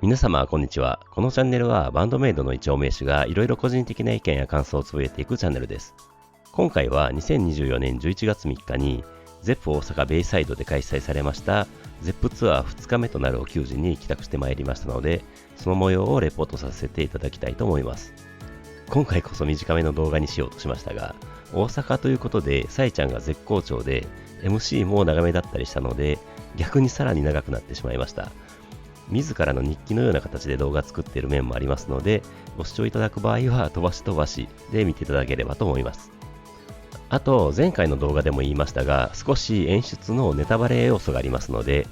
皆様こんにちは。このチャンネルはバンドメイドの一応名手がいろいろ個人的な意見や感想をつぶやいていくチャンネルです。今回は2024年11月3日に ZEP 大阪ベイサイドで開催されました ZEP ツアー2日目となるお給仕に帰宅してまいりましたので、その模様をレポートさせていただきたいと思います。今回こそ短めの動画にしようとしましたが、大阪ということでサイちゃんが絶好調で MC も長めだったりしたので、逆にさらに長くなってしまいました。自らの日記のような形で動画作っている面もありますので、ご視聴いただく場合は飛ばし飛ばしで見ていただければと思います。あと前回の動画でも言いましたが、少し演出のネタバレ要素がありますので、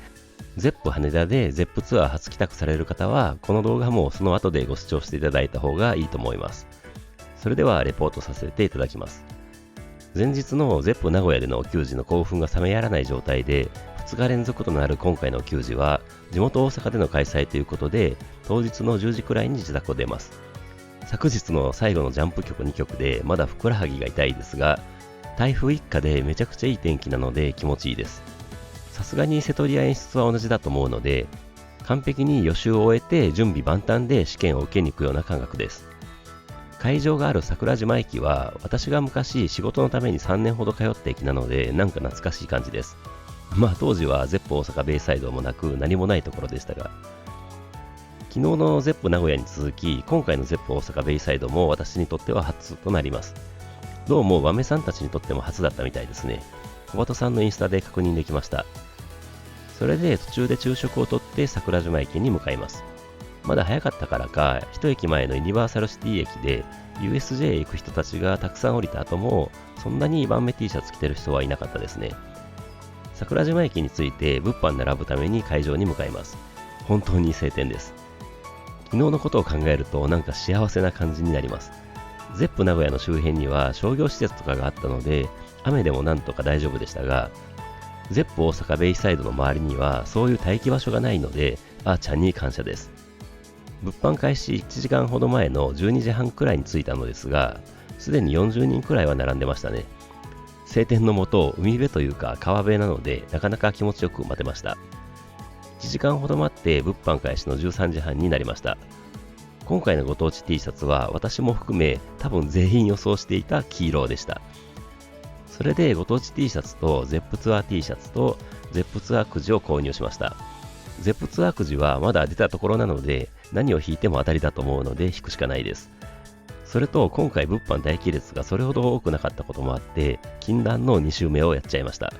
ZEP 羽田で ZEP ツアー初帰宅される方はこの動画もその後でご視聴していただいた方がいいと思います。それではレポートさせていただきます。前日の ZEP 名古屋でのお給仕の興奮が冷めやらない状態で、2日連続となる今回のお給仕は地元大阪での開催ということで、当日の10時くらいに自宅を出ます。昨日の最後のジャンプ曲2曲でまだふくらはぎが痛いですが、台風一過でめちゃくちゃいい天気なので気持ちいいです。さすがに瀬戸りや演出は同じだと思うので、完璧に予習を終えて準備万端で試験を受けに行くような感覚です。会場がある桜島駅は私が昔仕事のために3年ほど通った駅なので、なんか懐かしい感じです。当時は ZEP 大阪ベイサイドもなく何もないところでしたが、昨日の ZEP 名古屋に続き今回の ZEP 大阪ベイサイドも私にとっては初となります。どうもワメさんたちにとっても初だったみたいですね。小鳩さんのインスタで確認できました。それで途中で昼食をとって桜島駅に向かいます。まだ早かったからか、一駅前のユニバーサルシティ駅で USJ へ行く人たちがたくさん降りた後も、そんなに晩目 T シャツ着てる人はいなかったですね。桜島駅に着いて物販並ぶために会場に向かいます。本当に晴天です。昨日のことを考えるとなんか幸せな感じになります。ZEP 名古屋の周辺には商業施設とかがあったので、雨でもなんとか大丈夫でしたが、ZEP 大阪ベイサイドの周りにはそういう待機場所がないので、あーちゃんに感謝です。物販開始1時間ほど前の12時半くらいに着いたのですが、すでに40人くらいは並んでましたね。晴天の下、海辺というか川辺なので、なかなか気持ちよく待てました。1時間ほど待って物販開始の13時半になりました。今回のご当地 T シャツは私も含め多分全員予想していた黄色でした。それでご当地 T シャツと ZEP ツアー T シャツと ZEP ツアーくじを購入しました。ZEP ツアーくじはまだ出たところなので、何を引いても当たりだと思うので引くしかないです。それと今回物販待機列がそれほど多くなかったこともあって、禁断の2周目をやっちゃいました。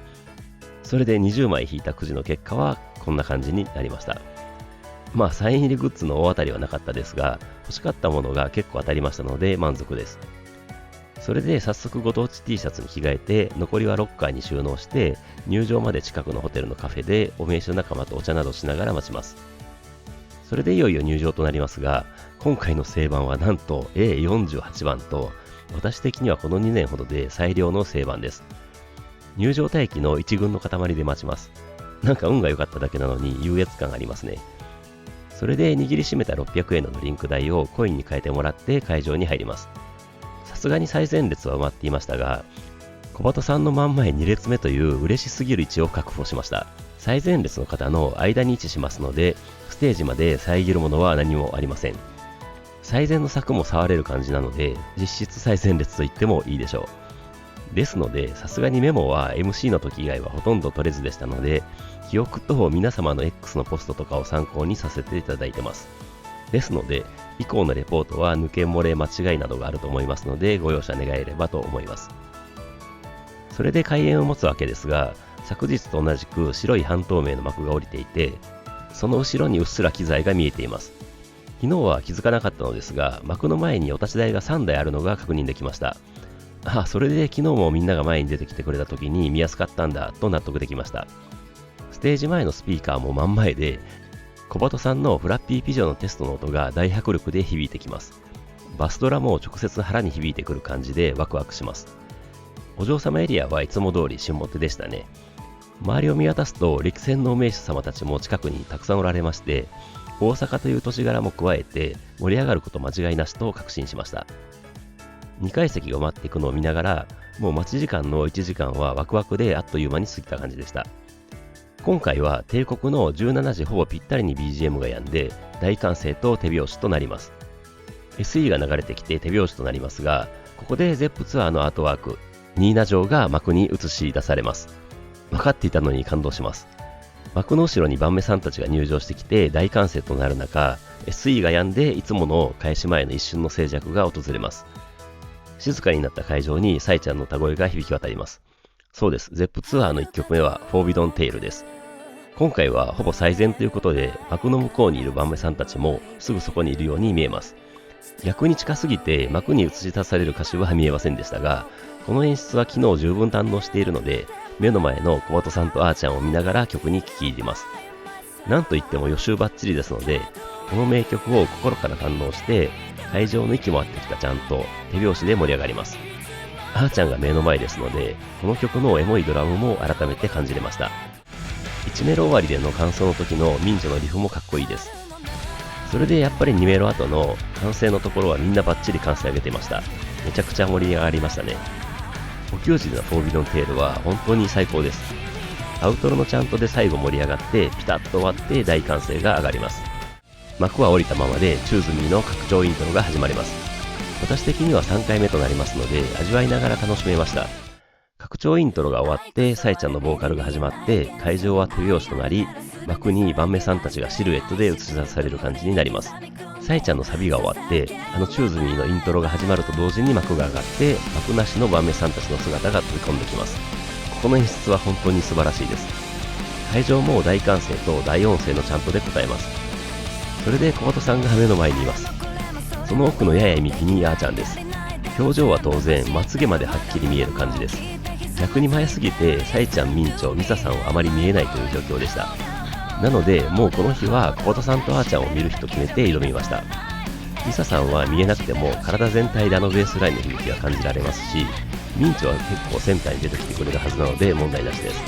それで20枚引いたくじの結果はこんな感じになりました。サイン入りグッズの大当たりはなかったですが、欲しかったものが結構当たりましたので満足です。それで早速ご当地 T シャツに着替えて、残りはロッカーに収納して、入場まで近くのホテルのカフェでお名刺仲間とお茶などしながら待ちます。それでいよいよ入場となりますが、今回の正番はなんと A48 番と、私的にはこの2年ほどで最良の正番です。入場待機の一軍の塊で待ちます。なんか運が良かっただけなのに優越感ありますね。それで握りしめた600円のドリンク代をコインに変えてもらって会場に入ります。さすがに最前列は埋まっていましたが、小鳩さんの真ん前2列目という嬉しすぎる位置を確保しました。最前列の方の間に位置しますので、ステージまで遮るものは何もありません。最前の柵も触れる感じなので、実質最前列と言ってもいいでしょう。ですので、さすがにメモは MC の時以外はほとんど取れずでしたので、記憶と皆様の X のポストとかを参考にさせていただいてます。ですので、以降のレポートは抜け漏れ間違いなどがあると思いますので、ご容赦願えればと思います。それで開演を持つわけですが、昨日と同じく白い半透明の幕が降りていて、その後ろにうっすら機材が見えています。昨日は気づかなかったのですが、幕の前にお立ち台が3台あるのが確認できました。それで昨日もみんなが前に出てきてくれた時に見やすかったんだと納得できました。ステージ前のスピーカーも真ん前で、小鳩さんのフラッピーピジョンのテストの音が大迫力で響いてきます。バスドラも直接腹に響いてくる感じでワクワクします。お嬢様エリアはいつも通り下手でしたね。周りを見渡すと陸戦の名手様たちも近くにたくさんおられまして、大阪という土地柄も加えて盛り上がること間違いなしと確信しました。2階席が埋まっていくのを見ながら、もう待ち時間の1時間はワクワクであっという間に過ぎた感じでした。今回は帝国の17時ほぼぴったりに BGM が止んで大歓声と手拍子となります。 SE が流れてきて手拍子となりますが、ここで ZEP ツアーのアートワークニーナ城が幕に映し出されます。分かっていたのに感動します。幕の後ろに番目さんたちが入場してきて大歓声となる中、 SE が止んでいつもの開始前の一瞬の静寂が訪れます。静かになった会場にサイちゃんの歌声が響き渡ります。そうです、ZEP ツアーの1曲目はフォービドンテイルです。今回はほぼ最前ということで、幕の向こうにいる番目さんたちもすぐそこにいるように見えます。逆に近すぎて幕に映し出される歌手は見えませんでしたが、この演出は昨日十分堪能しているので、目の前の小鳩さんとあーちゃんを見ながら曲に聴き入れます。なんといっても予習バッチリですので、この名曲を心から堪能して、会場の息も合ってきたちゃんと手拍子で盛り上がります。あーちゃんが目の前ですので、この曲のエモいドラムも改めて感じれました。1メロ終わりでの感想の時の民女のリフもかっこいいです。それでやっぱり2メロ後の完成のところはみんなバッチリ歓声上げてました。めちゃくちゃ盛り上がりましたね。お給仕のフォービドンテールは本当に最高です。アウトロのチャントで最後盛り上がってピタッと終わって大歓声が上がります。幕は降りたままでチューズミーの拡張イントロが始まります。私的には3回目となりますので味わいながら楽しめました。拡張イントロが終わってサイちゃんのボーカルが始まって会場は手拍子となり、幕に番目さんたちがシルエットで映し出される感じになります。サイちゃんのサビが終わってチューズミーのイントロが始まると同時に幕が上がって幕なしの番目さんたちの姿が飛び込んできます。この演出は本当に素晴らしいです。会場も大歓声と大音声のチャントで答えます。それで小鳩さんが目の前にいます。その奥のやや右にあーちゃんです。表情は当然まつげまではっきり見える感じです。逆に前すぎてサイちゃん、ミンチョ、ミサさんはあまり見えないという状況でした。なのでもうこの日は小鳩さんとあーちゃんを見る日と決めて挑みました。ミサさんは見えなくても体全体でベースラインの響きが感じられますし、ミンチョは結構センターに出てきてくれるはずなので問題なしです。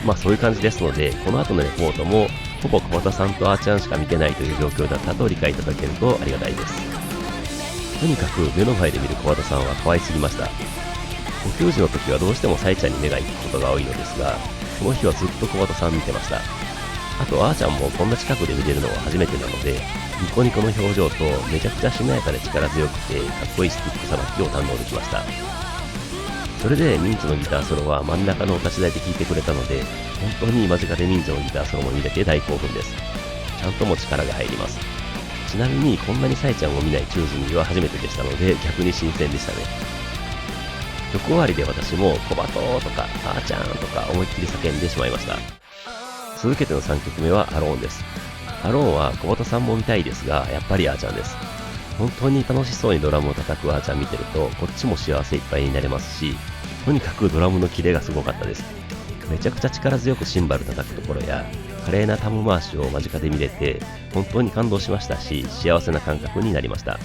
まあそういう感じですので、この後のレポートもほぼ小鳩さんとあーちゃんしか見てないという状況だったと理解いただけるとありがたいです。とにかく目の前で見る小鳩さんは可愛すぎました。お給仕の時はどうしてもサイちゃんに目が行くことが多いのですが、この日はずっと小鳩さん見てました。あとあーちゃんもこんな近くで見れるのは初めてなので、ニコニコの表情とめちゃくちゃしなやかで力強くてかっこいいスティックさばきを堪能できました。それでミンチョのギターソロは真ん中のお立ち台で聴いてくれたので、本当に間近でミンチョのギターソロも見れて大興奮です。ちゃんとも力が入ります。ちなみにこんなにサイちゃんを見ないチューズミーは初めてでしたので逆に新鮮でしたね。曲終わりで私も小鳩とかあーちゃんとか思いっきり叫んでしまいました。続けての3曲目はアローンです。アローンは小鳩さんも見たいですが、やっぱりあーちゃんです。本当に楽しそうにドラムを叩くあーちゃん見てるとこっちも幸せいっぱいになれますし、とにかくドラムのキレがすごかったです。めちゃくちゃ力強くシンバル叩くところや華麗なタム回しを間近で見れて本当に感動しましたし、幸せな感覚になりました。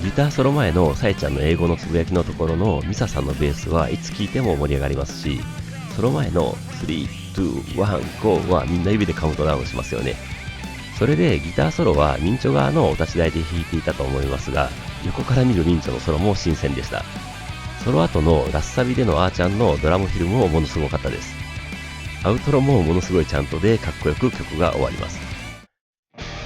ギターソロ前のサイちゃんの英語のつぶやきのところのミサさんのベースはいつ聴いても盛り上がりますし、ソロ前の3、2、1、GO はみんな指でカウントダウンしますよね。それでギターソロはミンチョ側のお立ち台で弾いていたと思いますが、横から見るミンチョのソロも新鮮でした。その後のラスサビでのあーちゃんのドラムフィルもものすごかったです。アウトロもものすごいちゃんとでかっこよく曲が終わります。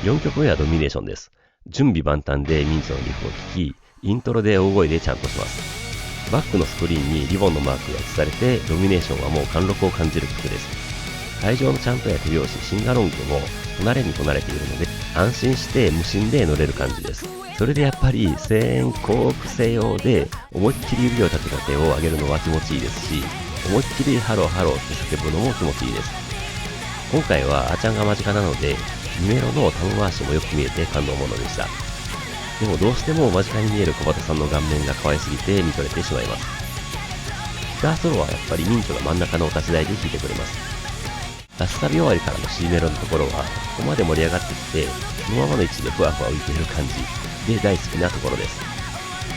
4曲目はドミネーションです。準備万端でミンチョのリフを聴き、イントロで大声でちゃんとします。バックのスクリーンにリボンのマークが映されて、ドミネーションはもう貫禄を感じる曲です。会場のチャントや手拍子、シンガロングも隣に隣れているので、安心して無心で乗れる感じです。それでやっぱり先行癖用で思いっきり指を立てた手を上げるのは気持ちいいですし、思いっきりハローハローって叫ぶのも気持ちいいです。今回はあーちゃんが間近なので、2メロのタム回しもよく見えて感動ものでした。でもどうしても間近に見える小鳩さんの顔面が可愛すぎて見とれてしまいます。ギターソロはやっぱりミンチョが真ん中のお立ち台で弾いてくれます。ラスサビ終わりからの C メロのところはここまで盛り上がってきて、そのままの位置でふわふわ浮いている感じで大好きなところです。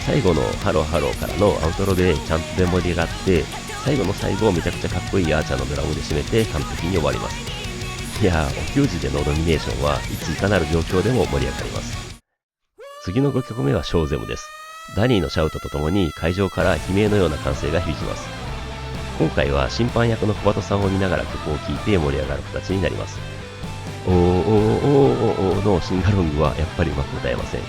最後のハローハローからのアウトロでちゃんとで盛り上がって、最後の最後をめちゃくちゃかっこいいあーちゃんのドラムで締めて完璧に終わります。いやー、お給仕でのドミネーションはいついかなる状況でも盛り上がります。次の5曲目はショーゼムです。ダニーのシャウトとともに会場から悲鳴のような歓声が響きます。今回は審判役の小鳩さんを見ながら曲を聴いて盛り上がる形になります。おーおーおーおーおーのシンガロングはやっぱりうまく歌えません。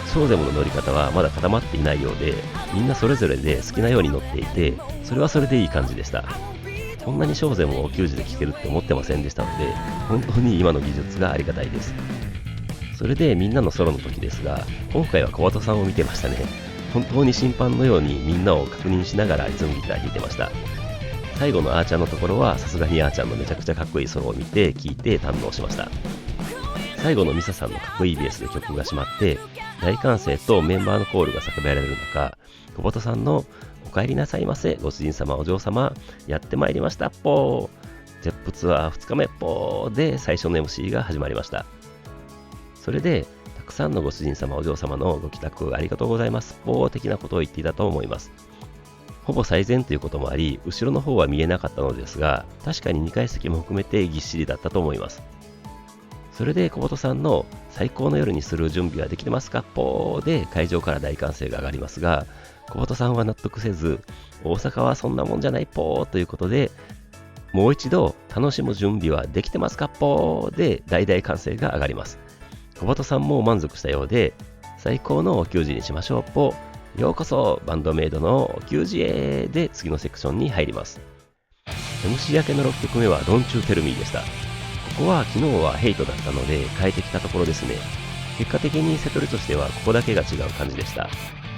ショーゼムの乗り方はまだ固まっていないようで、みんなそれぞれで好きなように乗っていて、それはそれでいい感じでした。こんなにショーゼムを球児で聴けるって思ってませんでしたので、本当に今の技術がありがたいです。それでみんなのソロの時ですが、今回は小鳩さんを見てましたね。本当に審判のようにみんなを確認しながらリズムギター弾いてました。最後のあーちゃんのところはさすがにあーちゃんのめちゃくちゃかっこいいソロを見て聴いて堪能しました。最後のミサさんのかっこいいベースで曲が閉まって、大歓声とメンバーのコールが叫べられる中、小鳩さんのお帰りなさいませご主人様お嬢様やってまいりましたっぽーゼップツアー2日目っぽーで最初の MC が始まりました。それでたくさんのご主人様お嬢様のご帰宅ありがとうございますぽー的なことを言っていたと思います。ほぼ最前ということもあり、後ろの方は見えなかったのですが、確かに2階席も含めてぎっしりだったと思います。それで小鳩さんの最高の夜にする準備はできてますかぽーで会場から大歓声が上がりますが、小鳩さんは納得せず、大阪はそんなもんじゃないぽーということで、もう一度楽しむ準備はできてますかぽーで大々歓声が上がります。小鳩さんも満足したようで、最高のお給仕にしましょうぽー、ようこそバンドメイドのお給仕へで次のセクションに入ります。MC 明けの6曲目は Don't You Tell Me でした。ここは昨日はヘイトだったので変えてきたところですね。結果的にセトリとしてはここだけが違う感じでした。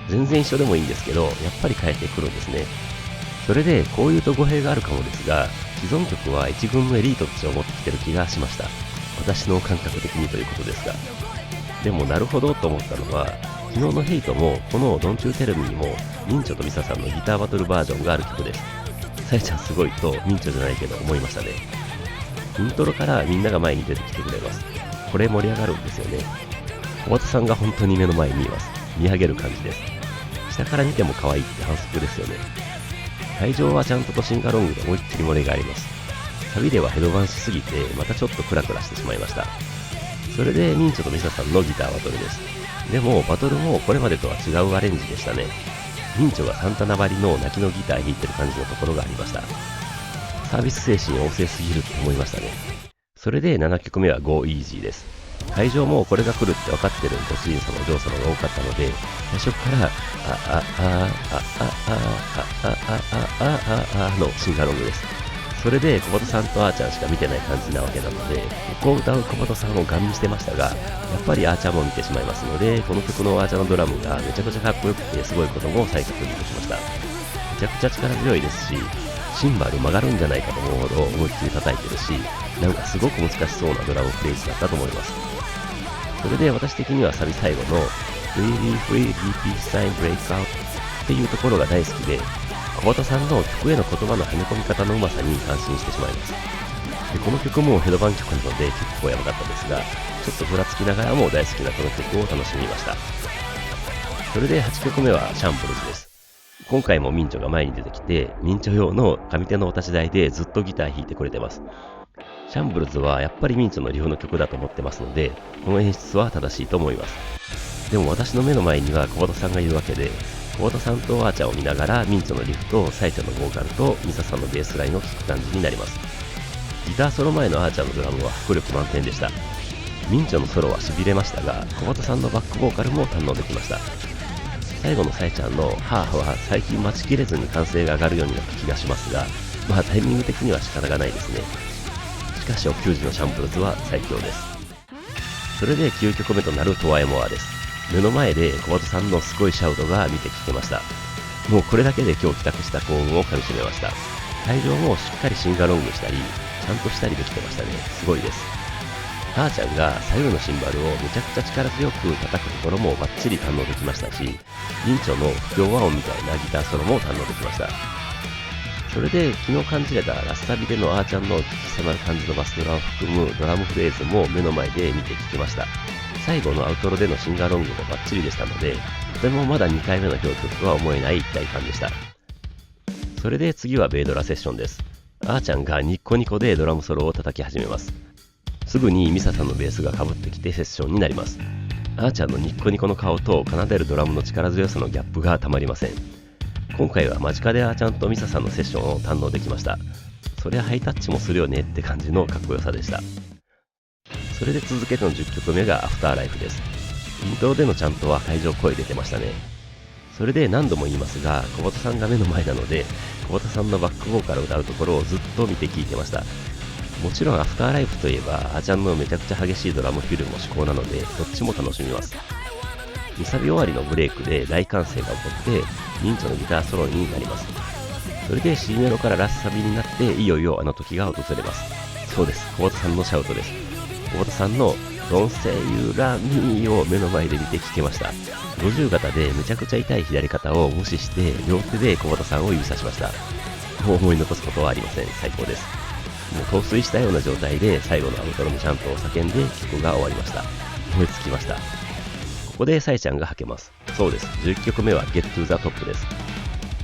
全然一緒でもいいんですけど、やっぱり変えてくるんですね。それでこういうと語弊があるかもですが、既存曲は一軍のエリートたちを持ってきてる気がしました。私の感覚的にということですが。でもなるほどと思ったのは、昨日のヘイトもこの Don't You Tell Me にもミンチョとミサさんのギターバトルバージョンがある曲です。さえちゃんすごいとミンチョじゃないけど思いましたね。イントロからみんなが前に出てきてくれます。これ盛り上がるんですよね。小畑さんが本当に目の前に見えます。見上げる感じです。下から見ても可愛いって反則ですよね。会場はちゃんととシンガロングで思いっきり盛りがあります。サビではヘドバンしすぎてまたちょっとクラクラしてしまいました。それでミンチョとミサさんのギターバトルです。でもバトルもこれまでとは違うアレンジでしたね。ミンチョがサンタナばりの泣きのギター弾いてる感じのところがありました。サービス精神旺盛すぎるって思いましたね。それで7曲目は Go Easy です。会場もこれが来るって分かってるご主人様お嬢様が多かったので、最初からのシンガロングです。それで小鳩さんとあーちゃんしか見てない感じなわけなので、ここを歌う小鳩さんをガン見してましたが、やっぱりあーちゃんも見てしまいますので、この曲のあーちゃんのドラムがめちゃくちゃかっこよくてすごいことも再確認しました。めちゃくちゃ力強いですし、シンバル曲がるんじゃないかと思うほど思いっきり叩いてるし、なんかすごく難しそうなドラムフレーズだったと思います。それで私的にはサビ最後の Really Free Peace Sign Breakout っていうところが大好きで、小畑さんの曲への言葉の跳ね込み方のうまさに感心してしまいます。でこの曲もヘドバン曲なので結構やばかったですが、ちょっとふらつきながらも大好きなこの曲を楽しみました。それで8曲目はシャンプルズです。今回もミンチョが前に出てきて、ミンチョ用の上手のお立ち台でずっとギター弾いてくれてます。シャンブルズはやっぱりミンチョのリフの曲だと思ってますので、この演出は正しいと思います。でも私の目の前には小畑さんがいるわけで、小畑さんとアーチャーを見ながらミンチョのリフとサイちゃんのボーカルとミサさんのベースラインを聴く感じになります。ギターソロ前のアーチャーのドラムは迫力満点でした。ミンチョのソロは痺れましたが、小畑さんのバックボーカルも堪能できました。最後のサイちゃんのハーは最近待ちきれずに歓声が上がるようになった気がしますが、まあタイミング的には仕方がないですね。しかしお給仕のシャンプルズは最強です。それで9曲目となるトワエモアです。目の前で小畑さんのすごいシャウトが見て聞けました。もうこれだけで今日帰宅した幸運をかみしめました。会場もしっかりシンガロングしたり、ちゃんとしたりできてましたね。すごいです。あーちゃんが左右のシンバルをめちゃくちゃ力強く叩くところもバッチリ堪能できましたし、ミンチョの不協和音みたいなギターソロも堪能できました。それで昨日感じれたラスサビでのあーちゃんの引き迫る感じのバスドラを含むドラムフレーズも目の前で見て聞けました。最後のアウトロでのシンガロングもバッチリでしたので、とてもまだ2回目の表曲とは思えない一体感でした。それで次はベイドラセッションです。あーちゃんがニッコニコでドラムソロを叩き始めます。すぐにミサさんのベースが被ってきてセッションになります。あーちゃんのニッコニコの顔と奏でるドラムの力強さのギャップがたまりません。今回は間近であーちゃんとミサさんのセッションを堪能できました。そりゃハイタッチもするよねって感じのかっこよさでした。それで続けての10曲目がアフターライフです。イントロでのちゃんとは会場声出てましたね。それで何度も言いますが、小畑さんが目の前なので、小畑さんのバックボーカルを歌うところをずっと見て聴いてました。もちろんアフターライフといえば、あーちゃんのめちゃくちゃ激しいドラムフィルも至高なので、どっちも楽しみます。2サビ終わりのブレイクで大歓声が起こって、ミンチョのギターソロになります。それで C メロからラスサビになって、いよいよあの時が訪れます。そうです、小畑さんのシャウトです。小畑さんのDon't say you love me を目の前で見て聴けました。50型でめちゃくちゃ痛い左肩を無視して、両手で小畑さんを指さしました。もう思い残すことはありません。最高です。もう陶酔したような状態で最後のアウトロのチャントを叫んで曲が終わりました。燃え尽きました。ここでサイちゃんがはけます。そうです。11曲目は Get to the Top です。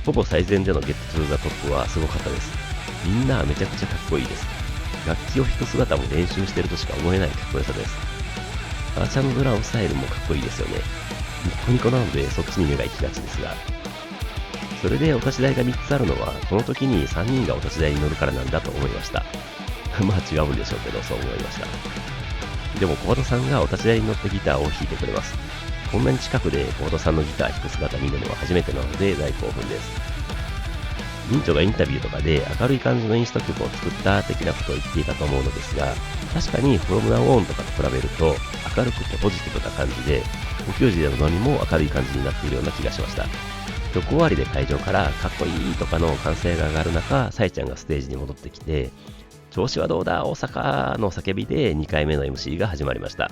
ほぼ最前での Get to the Top はすごかったです。みんなめちゃくちゃかっこいいです。楽器を弾く姿も練習してるとしか思えないかっこよさです。あーちゃんのドラムスタイルもかっこいいですよね。ニコニコなのでそっちに目が行きがちですが。それでお立ち台が3つあるのは、この時に3人がお立ち台に乗るからなんだと思いました。まあ違うんでしょうけど、そう思いました。でも小畑さんがお立ち台に乗ってギターを弾いてくれます。こんなに近くで小畑さんのギター弾く姿見るのは初めてなので大興奮です。ミンチョがインタビューとかで明るい感じのインスト曲を作った的なことを言っていたと思うのですが、確かに From Now On とかと比べると明るくてポジティブな感じで、お給仕でのノリも明るい感じになっているような気がしました。曲終わりで会場からかっこいいとかの歓声が上がる中、サイちゃんがステージに戻ってきて、調子はどうだ大阪の叫びで2回目の MC が始まりました。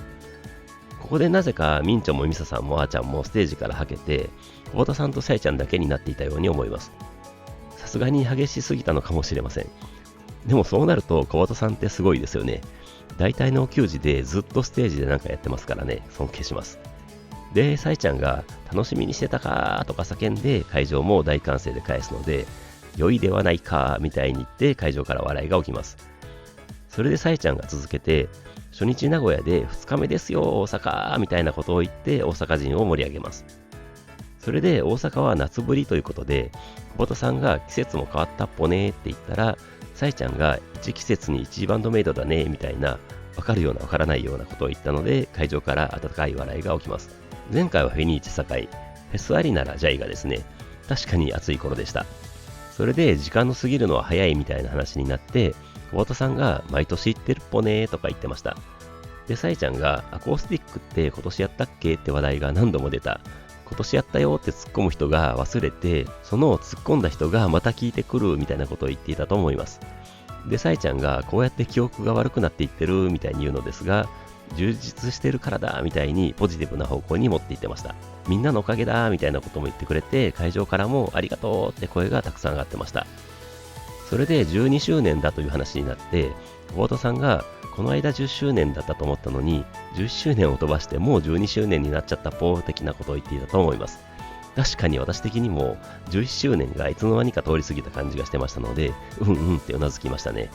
ここでなぜかミンチョもミサさんもあーちゃんもステージからはけて、小畑さんとサイちゃんだけになっていたように思います。さすがに激しすぎたのかもしれません。でもそうなると小畑さんってすごいですよね。大体のお給仕でずっとステージでなんかやってますからね、尊敬します。で、サイちゃんが楽しみにしてたかーとか叫んで会場も大歓声で返すので、良いではないかーみたいに言って会場から笑いが起きます。それでサイちゃんが続けて、初日名古屋で2日目ですよ大阪みたいなことを言って大阪人を盛り上げます。それで大阪は夏ぶりということで、小畑さんが季節も変わったっぽねーって言ったら、サイちゃんが1季節に1バンドメイドだねみたいな、わかるようなわからないようなことを言ったので、会場から温かい笑いが起きます。前回はフェニーチ堺、フェスありならジャイがですね、確かに暑い頃でした。それで時間の過ぎるのは早いみたいな話になって、小畑さんが毎年行ってるっぽねーとか言ってました。で、サイちゃんがアコースティックって今年やったっけって話題が何度も出た。今年やったよって突っ込む人が忘れて、その突っ込んだ人がまた聞いてくるみたいなことを言っていたと思います。で、サイちゃんがこうやって記憶が悪くなっていってるみたいに言うのですが、充実してるからだみたいにポジティブな方向に持っていってました。みんなのおかげだみたいなことも言ってくれて、会場からもありがとうって声がたくさん上がってました。それで12周年だという話になって、小畑さんがこの間10周年だったと思ったのに、10周年を飛ばしてもう12周年になっちゃったポー的なことを言っていたと思います。確かに私的にも11周年がいつの間にか通り過ぎた感じがしてましたので、うんうんってうなずきましたね。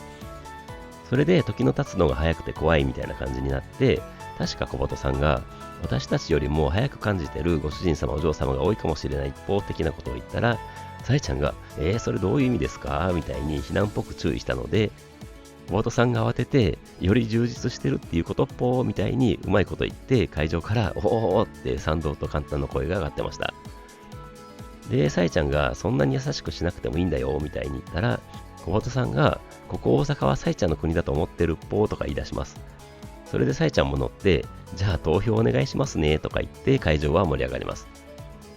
それで時の経つのが早くて怖いみたいな感じになって、確か小畑さんが私たちよりも早く感じてるご主人様お嬢様が多いかもしれない一方的なことを言ったら、サイちゃんがそれどういう意味ですかみたいに非難っぽく注意したので、小畑さんが慌ててより充実してるっていうことっぽみたいにうまいこと言って会場からおーって賛同と感嘆の声が上がってました。で、サイちゃんがそんなに優しくしなくてもいいんだよみたいに言ったら、小畑さんがここ大阪はサイちゃんの国だと思ってるっぽーとか言い出します。それでサイちゃんも乗って、じゃあ投票お願いしますねとか言って会場は盛り上がります。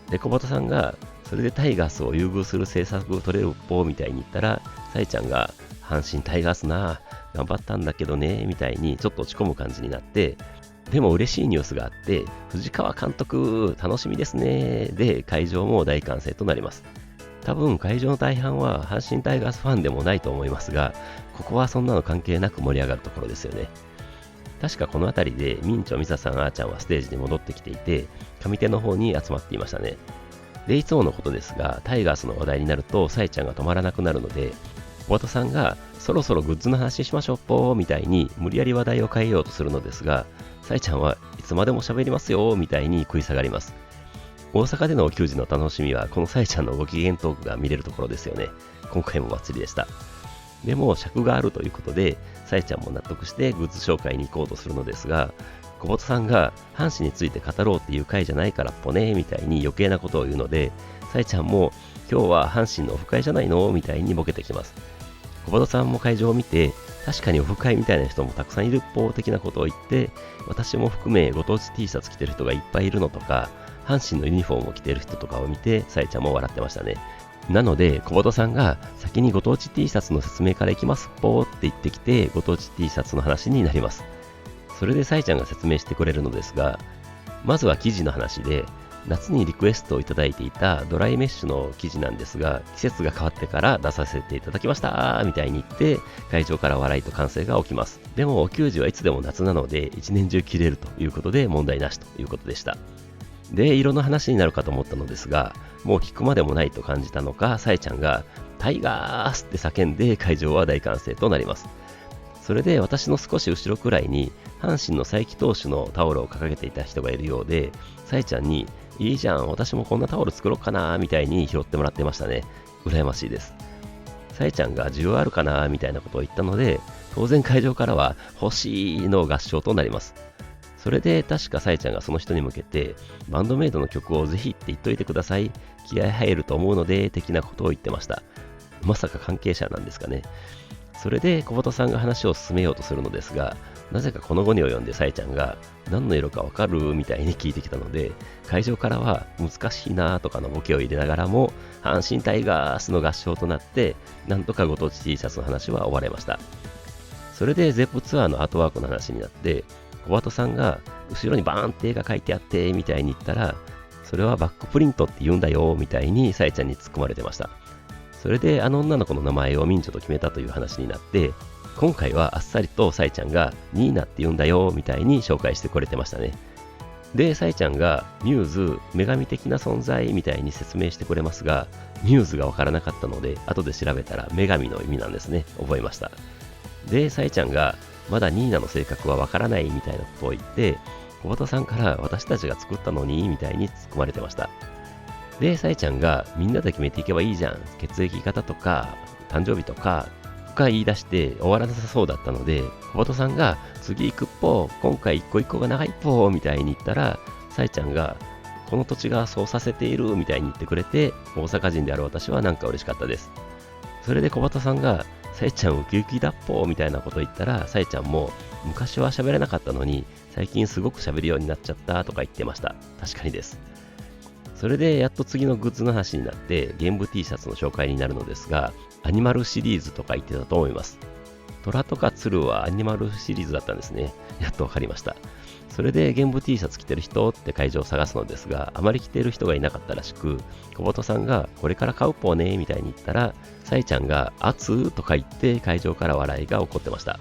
で、小畑さんがそれでタイガースを優遇する政策を取れるっぽーみたいに言ったら、サイちゃんが阪神タイガースな頑張ったんだけどねみたいにちょっと落ち込む感じになって、でも嬉しいニュースがあって、藤川監督楽しみですねで会場も大歓声となります。多分会場の大半は阪神タイガースファンでもないと思いますが、ここはそんなの関係なく盛り上がるところですよね。確かこの辺りでミンチョ、ミサさん、あーちゃんはステージに戻ってきていて、上手の方に集まっていましたね。で、いつものことですが、タイガースの話題になるとサイちゃんが止まらなくなるので、小畑さんがそろそろグッズの話しましょうぽーみたいに無理やり話題を変えようとするのですが、サイちゃんはいつまでも喋りますよみたいに食い下がります。大阪でのお給仕の楽しみはこのさえちゃんのご機嫌トークが見れるところですよね。今回もバッチリでした。でも尺があるということで、さえちゃんも納得してグッズ紹介に行こうとするのですが、小畑さんが阪神について語ろうっていう回じゃないからっぽねみたいに余計なことを言うので、さえちゃんも今日は阪神のオフ会じゃないのみたいにボケてきます。小畑さんも会場を見て、確かにオフ会みたいな人もたくさんいる一方的なことを言って、私も含めご当地 T シャツ着てる人がいっぱいいるのとか、阪神のユニフォームを着てる人とかを見て、さえちゃんも笑ってましたね。なので、小畑さんが先にご当地 T シャツの説明からいきますぽーって言ってきて、ご当地 T シャツの話になります。それでさえちゃんが説明してくれるのですが、まずは生地の話で、夏にリクエストをいただいていたドライメッシュの生地なんですが、季節が変わってから出させていただきましたみたいに言って、会場から笑いと歓声が起きます。でもお給仕はいつでも夏なので、一年中着れるということで問題なしということでした。で、色の話になるかと思ったのですが、もう聞くまでもないと感じたのか、さえちゃんがタイガースって叫んで会場は大歓声となります。それで私の少し後ろくらいに阪神の才木投手のタオルを掲げていた人がいるようで、さえちゃんにいいじゃん、私もこんなタオル作ろうかなみたいに拾ってもらってましたね。羨ましいです。さえちゃんが需要あるかなみたいなことを言ったので、当然会場からは欲しいの合唱となります。それで確かさえちゃんがその人に向けて、バンドメイドの曲をぜひって言っといてください。気合入ると思うので、的なことを言ってました。まさか関係者なんですかね。それで小畑さんが話を進めようとするのですが、なぜかこの後に及んでさえちゃんが何の色かわかるみたいに聞いてきたので、会場からは難しいなとかのボケを入れながらも、阪神タイガースの合唱となって、なんとかご当地 T シャツの話は終われました。それでゼップツアーのアートワークの話になって、小畑さんが後ろにバーンって絵が描いてあってみたいに言ったら、それはバックプリントって言うんだよみたいにさえちゃんに突っ込まれてました。それであの女の子の名前をミンチョと決めたという話になって、今回はあっさりとさえちゃんがニーナって言うんだよみたいに紹介してくれてましたね。で、さえちゃんがミューズ、女神的な存在みたいに説明してくれますが、ミューズがわからなかったので、後で調べたら女神の意味なんですね。覚えました。で、さえちゃんがまだニーナの性格はわからないみたいなことを言って、小畑さんから私たちが作ったのにみたいに突っ込まれてました。で、さえちゃんがみんなで決めていけばいいじゃん。血液型とか、誕生日とか言い出して終わらなさそうだったので、小畑さんが次行くっぽ、今回一個一個が長いっぽみたいに言ったら、さえちゃんがこの土地がそうさせているみたいに言ってくれて、大阪人である私はなんか嬉しかったです。それで小畑さんが、さえちゃんウキウキだっぽみたいなこと言ったら、さえちゃんも昔は喋れなかったのに、最近すごく喋るようになっちゃったとか言ってました。確かにです。それでやっと次のグッズの話になってゲーム T シャツの紹介になるのですが、アニマルシリーズとか言ってたと思います。虎とか鶴はアニマルシリーズだったんですね。やっとわかりました。それでゲーム T シャツ着てる人って会場を探すのですが、あまり着てる人がいなかったらしく、小畑さんがこれから買うっぽねみたいに言ったら、さえちゃんが熱とか言って会場から笑いが起こってました。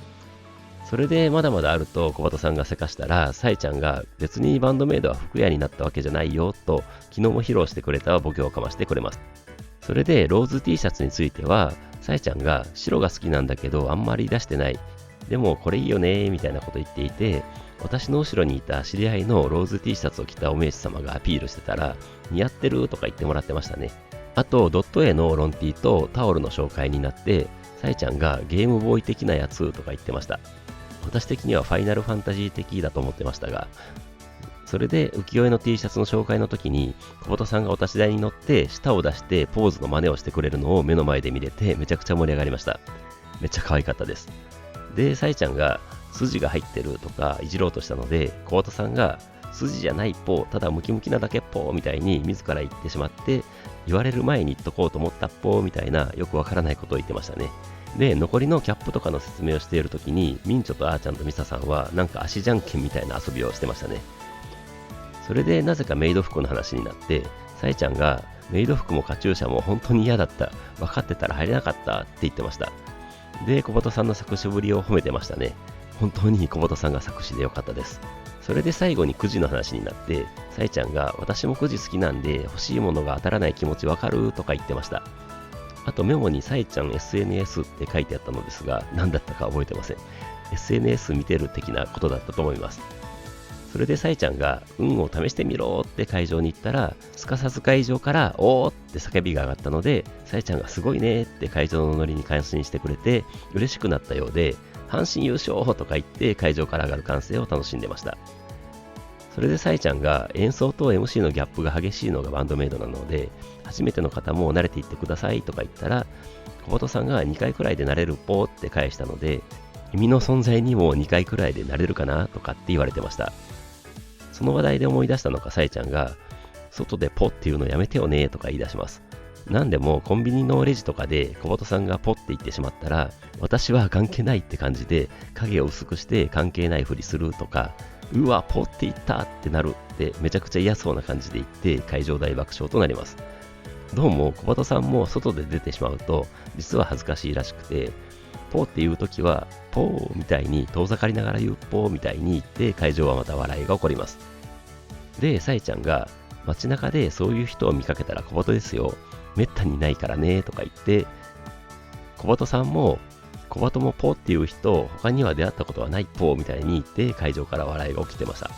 それでまだまだあると小畑さんがせかしたら、さえちゃんが別にバンドメイドは服屋になったわけじゃないよと昨日も披露してくれたボケをかましてくれます。それでローズ T シャツについては、さえちゃんが白が好きなんだけどあんまり出してない。でもこれいいよねみたいなこと言っていて、私の後ろにいた知り合いのローズ T シャツを着たお名刺様がアピールしてたら、似合ってるとか言ってもらってましたね。あとドット絵のロンティーとタオルの紹介になって、さえちゃんがゲームボーイ的なやつとか言ってました。私的にはファイナルファンタジー的だと思ってましたが、それで浮世絵の T シャツの紹介の時に小畑さんがお立ち台に乗って舌を出してポーズの真似をしてくれるのを目の前で見れて、めちゃくちゃ盛り上がりました。めっちゃ可愛かったです。で、さえちゃんが筋が入ってるとかいじろうとしたので、小畑さんが筋じゃないっぽ、ただムキムキなだけっぽみたいに自ら言ってしまって、言われる前に言っとこうと思ったっぽみたいなよくわからないことを言ってましたね。で、残りのキャップとかの説明をしているときに、ミンチョとあーちゃんとミサさんはなんか足じゃんけんみたいな遊びをしてましたね。それでなぜかメイド服の話になって、さえちゃんがメイド服もカチューシャも本当に嫌だった。分かってたら入れなかったって言ってました。で、小畑さんの作詞ぶりを褒めてましたね。本当に小畑さんが作詞でよかったです。それで最後にくじの話になって、さえちゃんが私もくじ好きなんで欲しいものが当たらない気持ちわかるとか言ってました。あとメモにさえちゃん SNS って書いてあったのですが、何だったか覚えてません。SNS 見てる的なことだったと思います。それでさえちゃんが運を試してみろって会場に行ったら、すかさず会場からおーって叫びが上がったので、さえちゃんがすごいねって会場のノリに感心してくれて嬉しくなったようで、阪神優勝とか言って会場から上がる歓声を楽しんでました。それでさえちゃんが演奏と MC のギャップが激しいのがバンドメイドなので、初めての方も慣れていってくださいとか言ったら、小鳩さんが2回くらいで慣れるぽーって返したので、君の存在にも2回くらいで慣れるかなとかって言われてました。その話題で思い出したのかさえちゃんが、外でポっていうのやめてよねとか言い出します。なんでもコンビニのレジとかで小鳩さんがポって言ってしまったら、私は関係ないって感じで影を薄くして関係ないふりするとか、うわポって言ったってなるってめちゃくちゃ嫌そうな感じで言って会場大爆笑となります。どうも小鳩さんも外で出てしまうと実は恥ずかしいらしくて、ポーって言うときはポーみたいに遠ざかりながら言うポーみたいに言って会場はまた笑いが起こります。で、さえちゃんが街中でそういう人を見かけたら小鳩ですよ、めったにないからねとか言って、小鳩さんも小鳩もポーっていう人他には出会ったことはないポーみたいに言って会場から笑いが起きてました。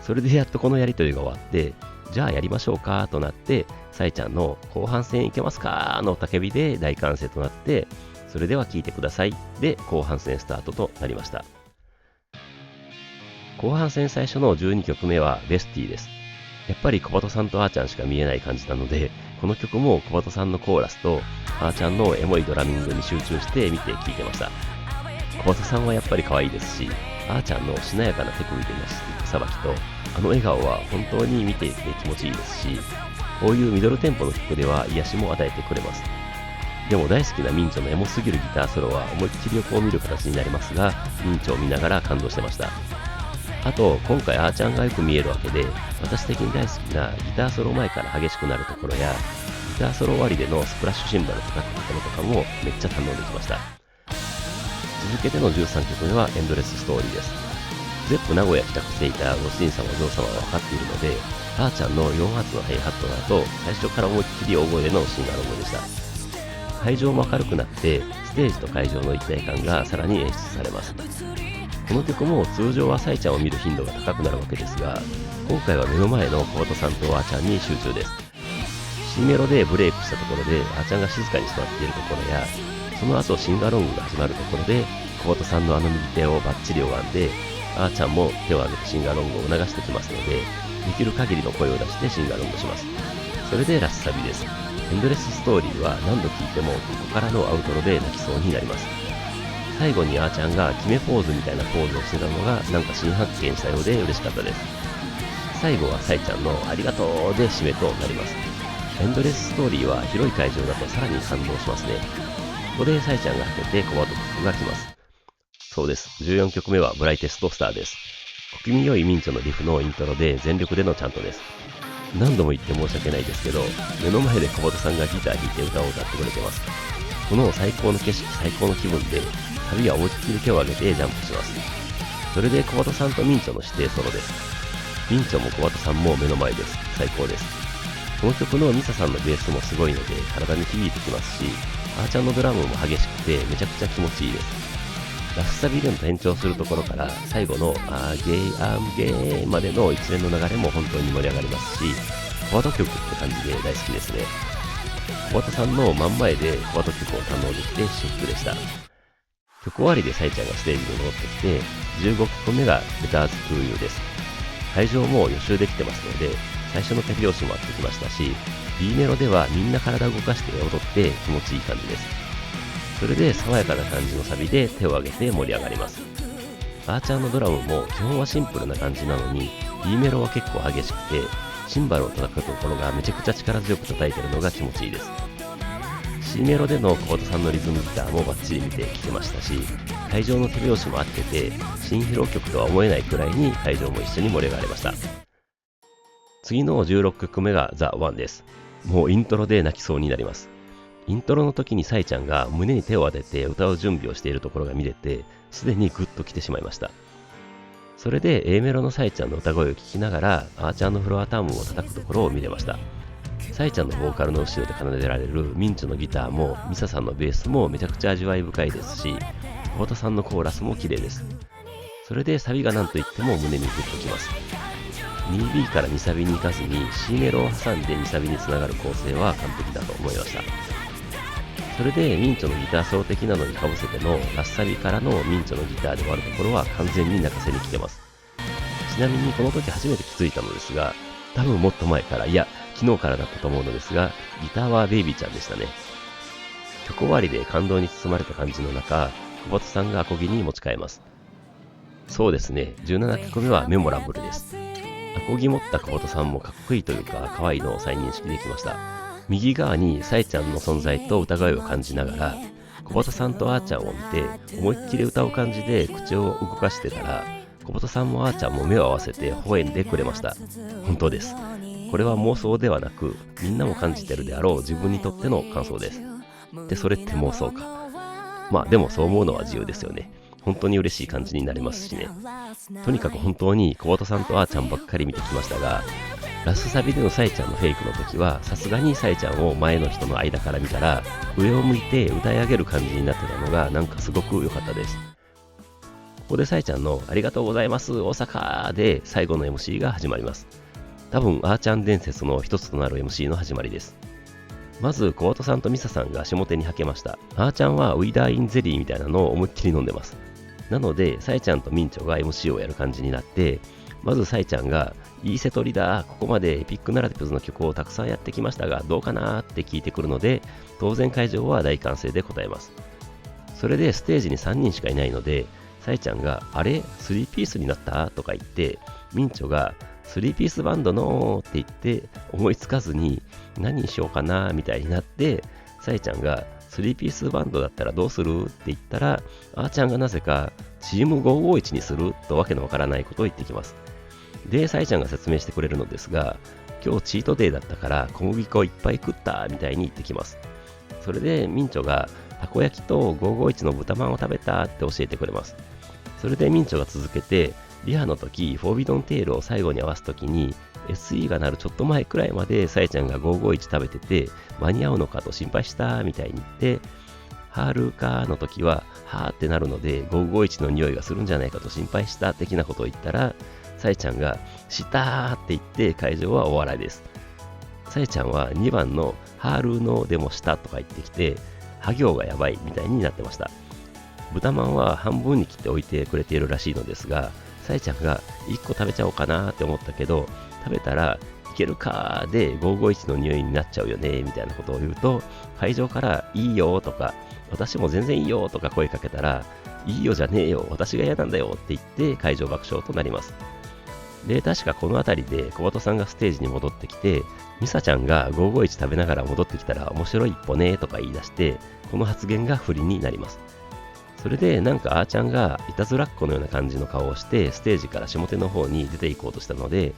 それでやっとこのやりとりが終わって、じゃあやりましょうかとなって、さえちゃんの後半戦いけますかの叫びで大歓声となって、それでは聞いてくださいで後半戦スタートとなりました。後半戦最初の12曲目はベスティです。やっぱり小鳩さんとあーちゃんしか見えない感じなので、この曲も小鳩さんのコーラスとあーちゃんのエモいドラミングに集中して見て聴いてました。小鳩さんはやっぱり可愛いですし、あーちゃんのしなやかな手首でのスティックさばきとあの笑顔は本当に見ていて気持ちいいですし、こういうミドルテンポの曲では癒しも与えてくれます。でも大好きなミンチョのエモすぎるギターソロは思いっきり横を見る形になりますが、ミンチョを見ながら感動してました。あと、今回あーちゃんがよく見えるわけで、私的に大好きなギターソロ前から激しくなるところや、ギターソロ終わりでのスプラッシュシンバル叩くところとかもめっちゃ堪能できました。続けての13曲目はエンドレスストーリーです。ゼップ名古屋帰宅していたご主人様お嬢様は分かっているので、あーちゃんの4発のハイハットの後、最初から思いっきり大声のシンガロングでした。会場も明るくなって、ステージと会場の一体感がさらに演出されます。この曲も通常はサイちゃんを見る頻度が高くなるわけですが、今回は目の前の小鳩さんとあーちゃんに集中です。C メロでブレイクしたところであーちゃんが静かに座っているところや、その後シンガロングが始まるところで小鳩さんのあの右手をバッチリ拝んで、あーちゃんも手を挙げてシンガロングを促してきますので、できる限りの声を出してシンガロングします。それでラスサビです。エンドレスストーリーは何度聴いてもここからのアウトロで泣きそうになります。最後にあーちゃんが決めポーズみたいなポーズをしてたのがなんか新発見したようで嬉しかったです。最後はさえちゃんのありがとうで締めとなります。エンドレスストーリーは広い会場だとさらに感動しますね。ここでさえちゃんが果てて小鳩曲が来ます。そうです。14曲目はブライテストスターです。小気味良いミンチョのリフのイントロで全力でのチャントです。何度も言って申し訳ないですけど、目の前で小鳩さんがギター弾いて歌を歌ってくれてます。この最高の景色、最高の気分で、旅は思いっきり手を挙げてジャンプします。それで小鳩さんとミンチョの指定ソロです。ミンチョも小鳩さんも目の前です。最高です。この曲のミサさんのベースもすごいので体に響いてきますし、あーちゃんのドラムも激しくてめちゃくちゃ気持ちいいです。ラスサビでの転調するところから最後のあーゲーアームゲーまでの一連の流れも本当に盛り上がりますし、小鳩曲って感じで大好きですね。小鳩さんの真ん前で小鳩曲を堪能できて至福でした。曲終わりでサイちゃんがステージに戻ってきて、15曲目が Letters to You です。会場も予習できてますので、最初の手拍子も合ってきましたし、B メロではみんな体を動かして踊って気持ちいい感じです。それで爽やかな感じのサビで手を挙げて盛り上がります。あーちゃんのドラムも基本はシンプルな感じなのに、B メロは結構激しくて、シンバルを叩くところがめちゃくちゃ力強く叩いてるのが気持ちいいです。C メロでの小鳩さんのリズムギターもバッチリ見て聴けましたし、会場の手拍子も合ってて、新披露曲とは思えないくらいに会場も一緒に盛り上がりました。次の16曲目が The One です。もうイントロで泣きそうになります。イントロの時にサイちゃんが胸に手を当てて歌う準備をしているところが見れて、すでにグッと来てしまいました。それで A メロのサイちゃんの歌声を聞きながら、あーちゃんのフロアタームを叩くところを見れました。サイちゃんのボーカルの後ろで奏でられるミンチョのギターもミサさんのベースもめちゃくちゃ味わい深いですし、小鳩さんのコーラスも綺麗です。それでサビが何と言っても胸にグッときます。2B から2サビに行かずに C メロを挟んで2サビにつながる構成は完璧だと思いました。それでミンチョのギターソロ的なのにかぶせてのラスサビからのミンチョのギターで終わるところは完全に泣かせに来てます。ちなみにこの時初めて気づいたのですが、多分もっと前から、いや昨日からだったと思うのですが、ギターはベイビーちゃんでしたね。曲終わりで感動に包まれた感じの中、小畑さんがアコギに持ち替えます。そうですね、17曲目はメモラブルです。アコギ持った小畑さんもかっこいいというか可愛いのを再認識できました。右側にサイちゃんの存在と歌声を感じながら、小畑さんとあーちゃんを見て思いっきり歌う感じで口を動かしてたら、小畑さんもあーちゃんも目を合わせて微笑んでくれました。本当です。これは妄想ではなく、みんなも感じてるであろう自分にとっての感想です。で、それって妄想か。まあでもそう思うのは自由ですよね。本当に嬉しい感じになりますしね。とにかく本当に小畑さんとあーちゃんばっかり見てきましたが、ラスサビでのサイちゃんのフェイクの時はさすがにサイちゃんを前の人の間から見たら上を向いて歌い上げる感じになってたのがなんかすごく良かったです。ここでサイちゃんのありがとうございます大阪で最後の MC が始まります。多分あーちゃん伝説の一つとなる MC の始まりです。まず小畑さんとミサさんが下手にはけました。あーちゃんはウィダーインゼリーみたいなのを思いっきり飲んでます。なのでサイちゃんとミンチョが MC をやる感じになって、まずサイちゃんがいい瀬取りだ、ここまでエピックナラティブズの曲をたくさんやってきましたがどうかなって聞いてくるので、当然会場は大歓声で答えます。それでステージに3人しかいないので、サイちゃんがあれ3ピースになったとか言って、ミンチョが3ピースバンドのって言って思いつかずに何にしようかなみたいになって、サイちゃんが3ピースバンドだったらどうするって言ったら、あーちゃんがなぜかチーム551にするとわけのわからないことを言ってきます。で、サイちゃんが説明してくれるのですが、今日チートデイだったから小麦粉いっぱい食ったみたいに言ってきます。それでミンチョがたこ焼きと551の豚まんを食べたって教えてくれます。それでミンチョが続けて、リハの時フォービドンテールを最後に合わす時に SE が鳴るちょっと前くらいまでサイちゃんが551食べてて間に合うのかと心配したみたいに言って、ハールカーの時ははーってなるので551の匂いがするんじゃないかと心配した的なことを言ったら、サイちゃんがしたーって言って会場はお笑いです。サイちゃんは2番のハールのでもしたとか言ってきて、ハ行がやばいみたいになってました。豚まんは半分に切っておいてくれているらしいのですが、サイちゃんが1個食べちゃおうかなって思ったけど、食べたらいけるかーで551の匂いになっちゃうよねみたいなことを言うと、会場からいいよとか私も全然いいよとか声かけたら、いいよじゃねえよ私が嫌なんだよって言って会場爆笑となります。で、確かこの辺りで小畑さんがステージに戻ってきて、ミサちゃんが551食べながら戻ってきたら面白い一歩ねとか言い出して、この発言が不利になります。それでなんかあーちゃんがいたずらっ子のような感じの顔をしてステージから下手の方に出て行こうとしたので、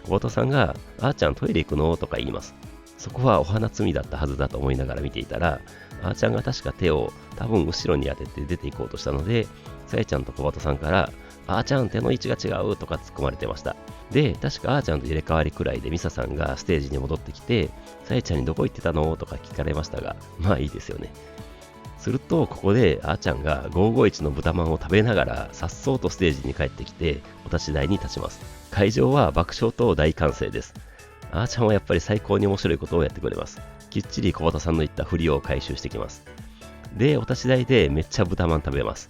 小畑さんがあーちゃんトイレ行くのとか言います。そこはお花摘みだったはずだと思いながら見ていたら、あーちゃんが確か手を多分後ろに当てて出て行こうとしたので、さえちゃんと小畑さんからあーちゃん手の位置が違うとか突っ込まれてました。で、確かあーちゃんと入れ替わりくらいでミサさんがステージに戻ってきて、さえちゃんにどこ行ってたのとか聞かれましたが、まあいいですよね。すると、ここであーちゃんが551の豚まんを食べながら、さっそうとステージに帰ってきて、お立ち台に立ちます。会場は爆笑と大歓声です。あーちゃんはやっぱり最高に面白いことをやってくれます。きっちり小畑さんの言った振りを回収してきます。で、お立ち台でめっちゃ豚まん食べます。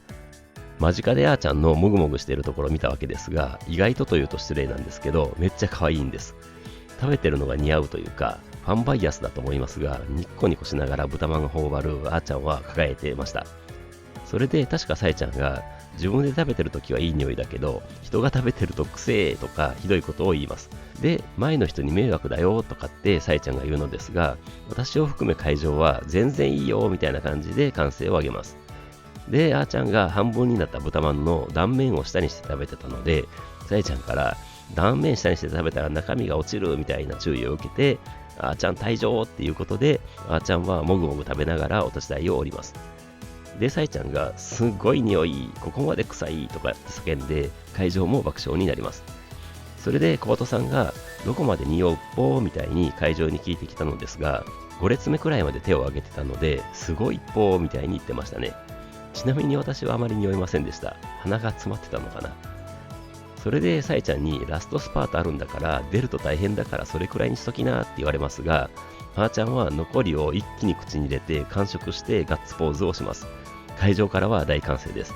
間近であーちゃんのもぐもぐしているところを見たわけですが、意外というと失礼なんですけど、めっちゃ可愛いんです。食べてるのが似合うというか、ファンバイアスだと思いますが、ニッコニコしながら豚まんを頬張るあーちゃんは輝いてました。それで確かさえちゃんが、自分で食べてるときはいい匂いだけど、人が食べてるとくせーとかひどいことを言います。で、前の人に迷惑だよとかってさえちゃんが言うのですが、私を含め会場は全然いいよみたいな感じで歓声を上げます。で、あーちゃんが半分になった豚まんの断面を下にして食べてたので、さえちゃんから断面下にして食べたら中身が落ちるみたいな注意を受けて、あーちゃん退場っていうことで、あーちゃんはもぐもぐ食べながらお立ち台を降ります。で、さえちゃんがすっごい匂い、ここまで臭いとかって叫んで、会場も爆笑になります。それで小畑さんがどこまで匂うっぽーみたいに会場に聞いてきたのですが、5列目くらいまで手を挙げてたので、すごいっぽーみたいに言ってましたね。ちなみに私はあまり匂いませんでした。鼻が詰まってたのかな。それでサイちゃんにラストスパートあるんだから出ると大変だからそれくらいにしときなって言われますが、あーちゃんは残りを一気に口に入れて完食してガッツポーズをします。会場からは大歓声です。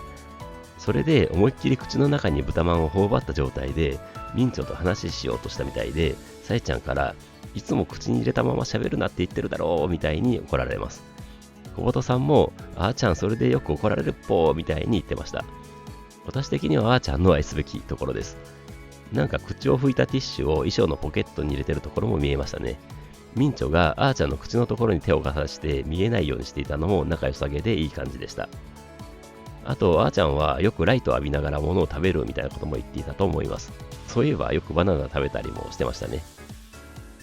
それで思いっきり口の中に豚まんを頬張った状態でミンチョと話しようとしたみたいで、サイちゃんからいつも口に入れたまま喋るなって言ってるだろうみたいに怒られます。小鳩さんもあーちゃんそれでよく怒られるっぽーみたいに言ってました。私的にはあーちゃんの愛すべきところです。なんか口を拭いたティッシュを衣装のポケットに入れてるところも見えましたね。ミンチョがあーちゃんの口のところに手をかざして見えないようにしていたのも仲良さげでいい感じでした。あとあーちゃんはよくライトを浴びながら物を食べるみたいなことも言っていたと思います。そういえばよくバナナ食べたりもしてましたね。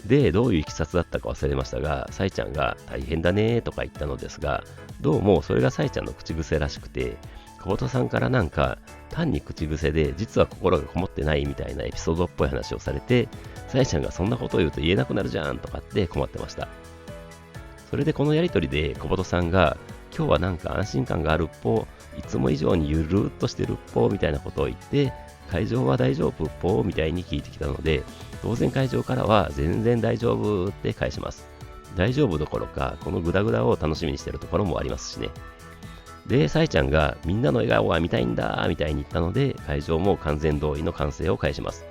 で、どういういきさつだったか忘れましたが、サイちゃんが大変だねーとか言ったのですが、どうもそれがサイちゃんの口癖らしくて、小鳩さんからなんか単に口癖で実は心がこもってないみたいなエピソードっぽい話をされて、サイちゃんがそんなことを言うと言えなくなるじゃんとかって困ってました。それでこのやりとりで小鳩さんが今日はなんか安心感があるっぽ、いつも以上にゆるーっとしてるっぽみたいなことを言って、会場は大丈夫っぽみたいに聞いてきたので、当然会場からは全然大丈夫って返します。大丈夫どころかこのグダグダを楽しみにしてるところもありますしね。で、サイちゃんがみんなの笑顔が見たいんだみたいに言ったので、会場も完全同意の歓声を返します。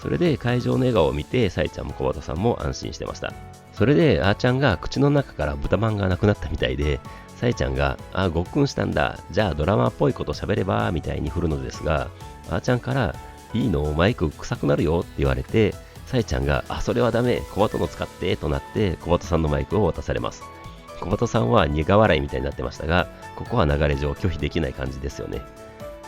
それで会場の笑顔を見て、サイちゃんも小鳩さんも安心してました。それであーちゃんが口の中から豚まんがなくなったみたいで、サイちゃんがごっくんしたんだ、じゃあドラマっぽいこと喋ればみたいに振るのですが、あーちゃんからいいのマイク臭くなるよって言われて、サイちゃんがそれはダメ、小鳩の使ってとなって小鳩さんのマイクを渡されます。小鳩さんは苦笑いみたいになってましたが、ここは流れ上拒否できない感じですよね。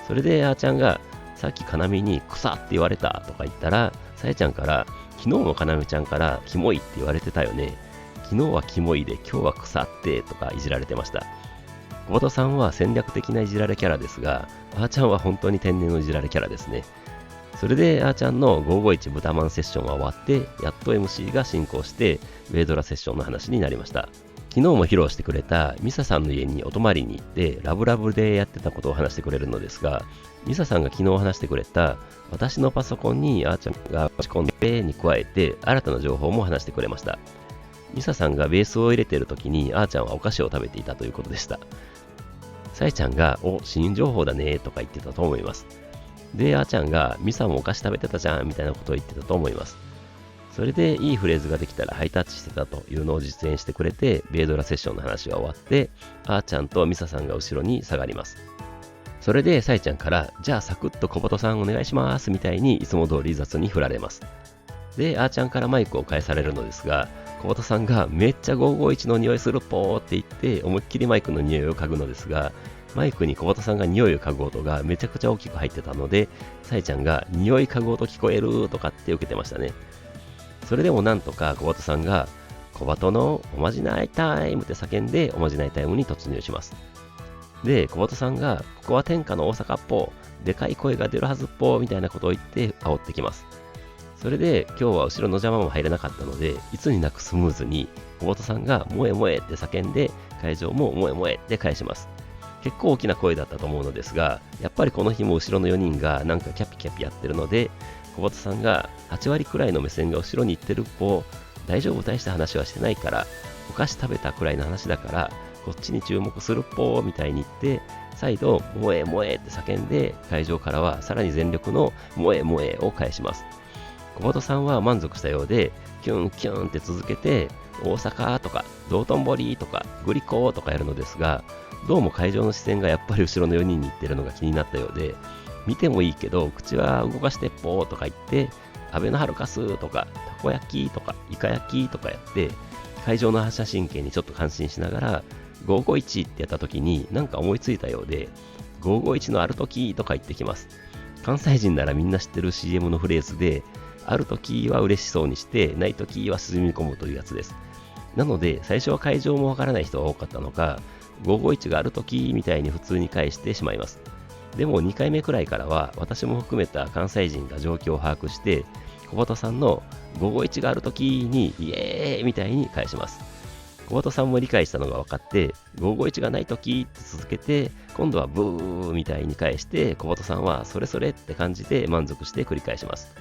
それであーちゃんがさっきかなみに草って言われたとか言ったら、さえちゃんから昨日もかなみちゃんからキモいって言われてたよね、昨日はキモいで今日は草ってとかいじられてました。小鳩さんは戦略的ないじられキャラですが、あーちゃんは本当に天然のいじられキャラですね。それであーちゃんの551豚マンセッションは終わって、やっと MC が進行してウェイドラセッションの話になりました。昨日も披露してくれたミサさんの家にお泊まりに行ってラブラブでやってたことを話してくれるのですが、ミサさんが昨日話してくれた私のパソコンにあーちゃんが打ち込んでに加えて新たな情報も話してくれました。ミサさんがベースを入れている時にあーちゃんはお菓子を食べていたということでした。サイちゃんが新情報だねとか言ってたと思います。であーちゃんがミサもお菓子食べてたじゃんみたいなことを言ってたと思います。それでいいフレーズができたらハイタッチしてたというのを実演してくれて、ベイドラセッションの話が終わって、あーちゃんとミサさんが後ろに下がります。それでサイちゃんから、じゃあサクッと小鳩さんお願いしますみたいにいつも通り雑に振られます。で、あーちゃんからマイクを返されるのですが、小鳩さんがめっちゃ551の匂いするっぽーって言って思いっきりマイクの匂いを嗅ぐのですが、マイクに小鳩さんが匂いを嗅ぐ音がめちゃくちゃ大きく入ってたので、サイちゃんが匂い嗅ぐ音聞こえるとかって受けてましたね。それでもなんとか小鳩さんが小鳩のおまじないタイムって叫んでおまじないタイムに突入します。で、小鳩さんがここは天下の大阪っぽでかい声が出るはずっぽみたいなことを言って煽ってきます。それで今日は後ろの邪魔も入れなかったので、いつになくスムーズに小鳩さんが萌え萌えって叫んで会場も萌え萌えって返します。結構大きな声だったと思うのですが、やっぱりこの日も後ろの4人がなんかキャピキャピやってるので、小鳩さんが8割くらいの目線が後ろに行ってるっぽ、大丈夫大した話はしてないから、お菓子食べたくらいの話だから、こっちに注目するっぽみたいに言って、再度、萌え萌えって叫んで、会場からはさらに全力の萌え萌えを返します。小鳩さんは満足したようで、キュンキュンって続けて、大阪とか、道頓堀とか、グリコとかやるのですが、どうも会場の視線がやっぱり後ろの4人に行ってるのが気になったようで、見てもいいけど口は動かしてっぽーとか言ってアベノハルカスとかたこ焼きとかイカ焼きとかやって会場の反射神経にちょっと感心しながら551ってやった時になんか思いついたようで551のある時とか言ってきます。関西人ならみんな知ってる CM のフレーズである時は嬉しそうにしてない時は沈み込むというやつです。なので最初は会場もわからない人が多かったのか551がある時みたいに普通に返してしまいます。でも2回目くらいからは私も含めた関西人が状況を把握して小鳩さんの551があるときにイエーイみたいに返します。小鳩さんも理解したのが分かって、551がないときって続けて、今度はブーみたいに返して、小鳩さんはそれそれって感じで満足して繰り返します。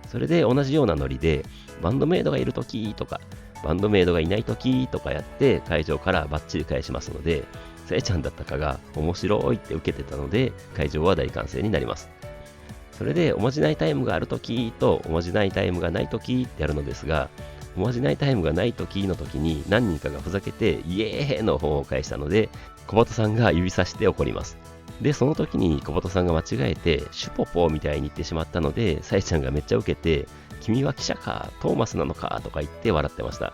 それで同じようなノリで、バンドメイドがいるときとか、バンドメイドがいないときとかやって会場からバッチリ返しますので、さえちゃんだったかが面白いって受けてたので、会場は大歓声になります。それでおまじないタイムがあるときとおまじないタイムがないときってやるのですが、おまじないタイムがないときのときに何人かがふざけてイエーイの方を返したので、小鳩さんが指さして怒ります。で、その時に小鳩さんが間違えてシュポポみたいに言ってしまったので、さえちゃんがめっちゃ受けて、君は記者か、トーマスなのかとか言って笑ってました。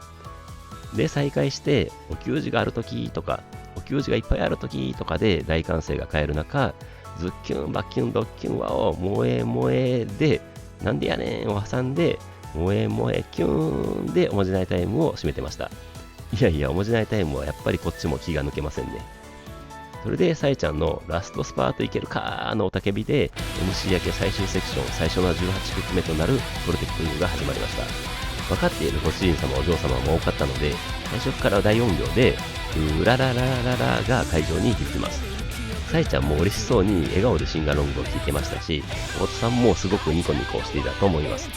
で、再開して、お給仕があるときとか、お給仕がいっぱいあるときとかで大歓声が変える中、ズッキュン、バッキュン、ドッキュン、ワオ、萌え萌えで、なんでやねんを挟んで、萌え萌えキューンでおまじないタイムを締めてました。いやいや、おまじないタイムはやっぱりこっちも気が抜けませんね。それで、さえちゃんのラストスパートいけるかーのおたけびで、MC 焼け最終セクション、最初の18曲目となるプロテクト U が始まりました。分かっているご主人様、お嬢様も多かったので、最初から大音量で、うららららららが会場に響きます。さえちゃんも嬉しそうに笑顔でシンガロングを聴いてましたし、おとさんもすごくニコニコしていたと思います。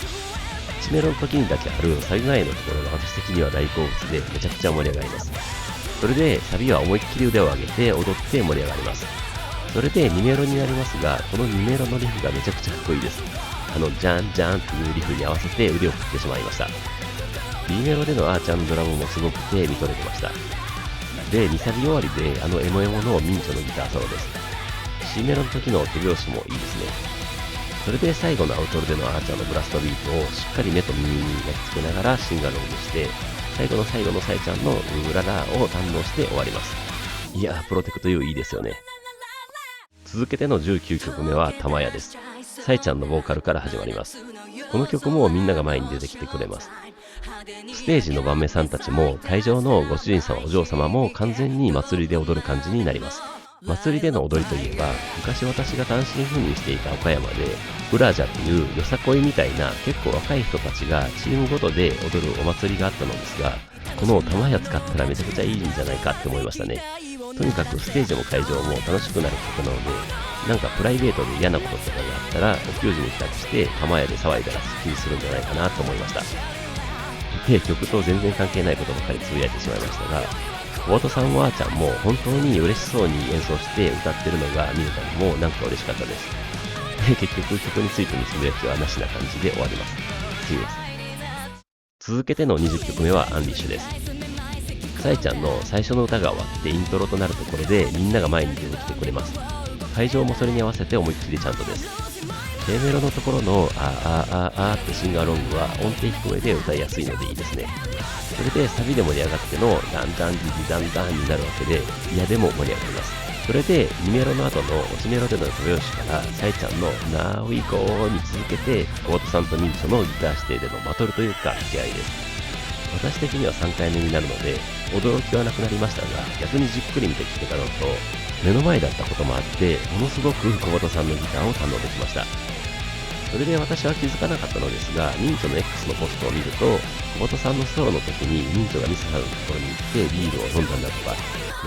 1メロの時にだけあるサビ前のところが私的には大好物でめちゃくちゃ盛り上がります。それでサビは思いっきり腕を上げて踊って盛り上がります。それで2メロになりますが、この2メロのリフがめちゃくちゃかっこいいです。ジャンジャンっていうリフに合わせて腕を振ってしまいました。B メロでのあーちゃんのドラムもすごくて見とれてました。で、2サビ終わりでエモエモのミンチョのギターソロです。C メロの時の手拍子もいいですね。それで最後のアウトロでのあーちゃんのブラストビートをしっかり目と耳に焼き付けながらシンガロングして、最後の最後のさえちゃんのうららを堪能して終わります。いやー、プロテクト U いいですよね。続けての19曲目はたまやです。さえちゃんのボーカルから始まります。この曲もみんなが前に出てきてくれます。ステージの番目さんたちも会場のご主人様お嬢様も完全に祭りで踊る感じになります。祭りでの踊りといえば、昔私が単身赴任していた岡山でブラジャっていうよさこいみたいな結構若い人たちがチームごとで踊るお祭りがあったのですが、この玉や使ったらめちゃくちゃいいんじゃないかって思いましたね。とにかくステージも会場も楽しくなる曲なので、なんかプライベートで嫌なこととかがあったらお給仕に来たりして玉屋で騒いだらスッキリするんじゃないかなと思いました。で、曲と全然関係ないことばかりつぶやいてしまいましたが、小鳩さんもあーちゃんも本当に嬉しそうに演奏して歌ってるのが見れたのもなんか嬉しかったです。で、結局曲についてのつぶやきはなしな感じで終わります。次です。続けての20曲目はアンリッシュです。さえちゃんの最初の歌が終わってイントロとなるところでみんなが前に出てきてくれます。会場もそれに合わせて思いっきりちゃんとです。A メロのところのあってシンガーロングは音程低めで歌いやすいのでいいですね。それでサビで盛り上がってのダンダンディディダンダンになるわけで、いやでも盛り上がります。それで2メロの後の1メロでの手拍子からさえちゃんの Now We Go に続けて小鳩さんとミンチョのギター指定でのバトルというか掛け合いです。私的には3回目になるので驚きはなくなりましたが、逆にじっくり見てきてからのと目の前だったこともあってものすごく小鳩さんのギターを堪能できました。それで私は気づかなかったのですが、ミンチョの X のポストを見ると小鳩さんのソロの時にミンチョがミサさんのところに行ってビールを飲んだんだとか、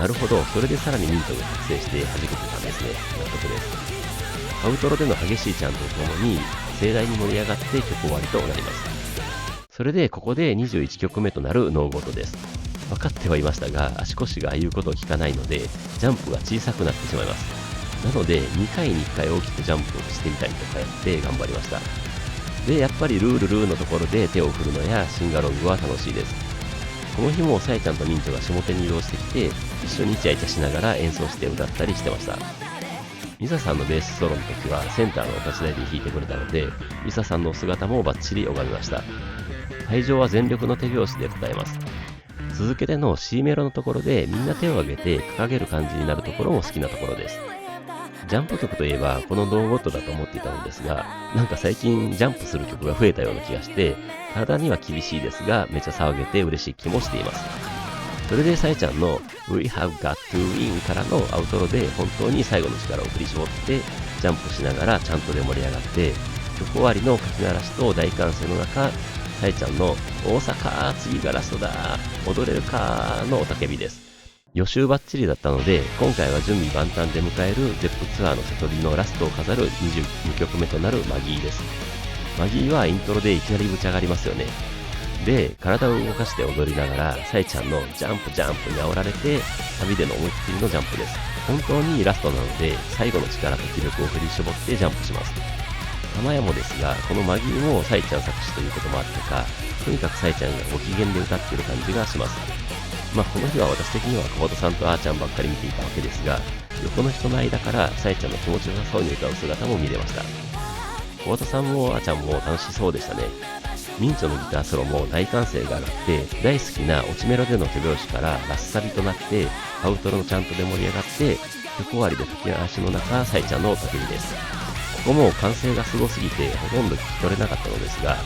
なるほど、それでさらにミンチョが覚醒して弾けてたんですね。納得です。アウトロでの激しいチャントとともに盛大に盛り上がって曲終わりとなります。それでここで21曲目となるノーゴートです。分かってはいましたが、足腰が言うことを聞かないのでジャンプが小さくなってしまいます。なので2回に1回大きくジャンプをしてみたりとかやって頑張りました。で、やっぱりルーのところで手を振るのやシンガロングは楽しいです。この日もさえちゃんとミンチョが下手に移動してきて一緒にイチャイチャしながら演奏して歌ったりしてました。ミサさんのベースソロの時はセンターのお立ち台で弾いてくれたので、ミサさんの姿もバッチリ拝みました。会場は全力の手拍子で応えます。続けての C メロのところでみんな手を挙げて掲げる感じになるところも好きなところです。ジャンプ曲といえばこのノーゴットだと思っていたのですが、なんか最近ジャンプする曲が増えたような気がして、体には厳しいですがめちゃ騒げて嬉しい気もしています。それでさえちゃんの We have got to win からのアウトロで本当に最後の力を振り絞ってジャンプしながらちゃんとで盛り上がって、曲終わりのかき鳴らしと大歓声の中さえちゃんの大阪次がラストだ踊れるかの雄たけびです。予習バッチリだったので、今回は準備万端で迎える ZEP ツアーの瀬戸りのラストを飾る22曲目となるマギーです。マギーはイントロでいきなりぶち上がりますよね。で、体を動かして踊りながら、さえちゃんのジャンプジャンプに煽られて、サビでの思いっきりのジャンプです。本当にラストなので、最後の力と気力を振り絞ってジャンプします。玉やもですが、このマギーもさえちゃん作詞ということもあってか、とにかくさえちゃんがご機嫌で歌っている感じがします。この日は私的には小畑さんとあーちゃんばっかり見ていたわけですが、横の人の間からさえちゃんの気持ちよさそうに歌う姿も見れました。小畑さんもあーちゃんも楽しそうでしたね。ミンチョのギターソロも大歓声が上がって、大好きな落ちメロでの手拍子からラッサビとなって、アウトロのチャントで盛り上がって、曲終わりで吹き流しの中、さえちゃんの雄たけびです。ここも歓声がすごすぎてほとんど聞き取れなかったのですが、